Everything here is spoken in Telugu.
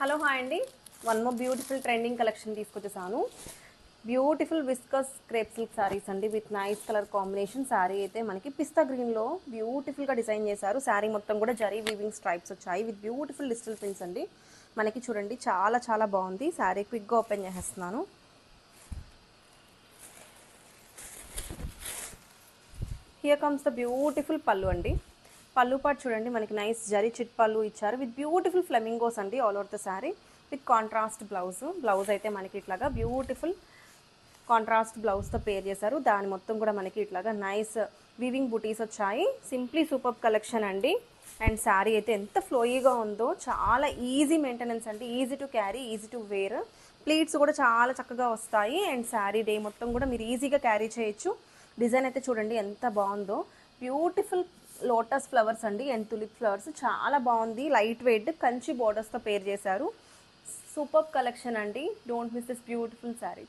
హలో హాయ్ అండి. One more beautiful trending collection తీసుకొచ్చేసాను. Beautiful viscose crepe silk sarees అండి with nice colour combination. Sari అయితే మనకి పిస్తా గ్రీన్లో బ్యూటిఫుల్గా డిజైన్ చేశారు. శారీ మొత్తం కూడా జరీ వీవింగ్ స్ట్రైప్స్ వచ్చాయి విత్ బ్యూటిఫుల్ డిజిటల్ ప్రింట్స్ అండి. మనకి చూడండి చాలా చాలా బాగుంది. శారీ క్విక్గా ఓపెన్ చేసేస్తున్నాను. హియర్ కమ్స్ ద బ్యూటిఫుల్ పళ్ళు అండి. పళ్ళు పాటు చూడండి మనకి నైస్ జరీ చిట్ పళ్ళు ఇచ్చారు విత్ బ్యూటిఫుల్ ఫ్లెమింగోస్ అండి all over the sari with contrast blouse అయితే మనకి ఇట్లాగా బ్యూటిఫుల్ కాంట్రాస్ట్ బ్లౌజ్తో పేర్ చేశారు. దాని మొత్తం కూడా మనకి ఇట్లాగా నైస్ వీవింగ్ బుటీస్ వచ్చాయి. సింప్లీ సూపర్ కలెక్షన్ అండి. అండ్ శారీ అయితే ఎంత ఫ్లోయీగా ఉందో, చాలా ఈజీ మెయింటెనెన్స్ అండి, easy to carry, easy to wear. Pleats కూడా చాలా చక్కగా వస్తాయి. అండ్ శారీ డే మొత్తం కూడా మీరు ఈజీగా క్యారీ చేయొచ్చు. డిజైన్ అయితే చూడండి ఎంత బాగుందో. బ్యూటిఫుల్ లోటస్ ఫ్లవర్స్ అండి అండ్ తులిప్ ఫ్లవర్స్ చాలా బాగుంది. లైట్ వెయిట్ కంచి బోర్డర్స్తో పేర్ చేశారు. సూపర్ కలెక్షన్ అండి. Don't miss this beautiful sari.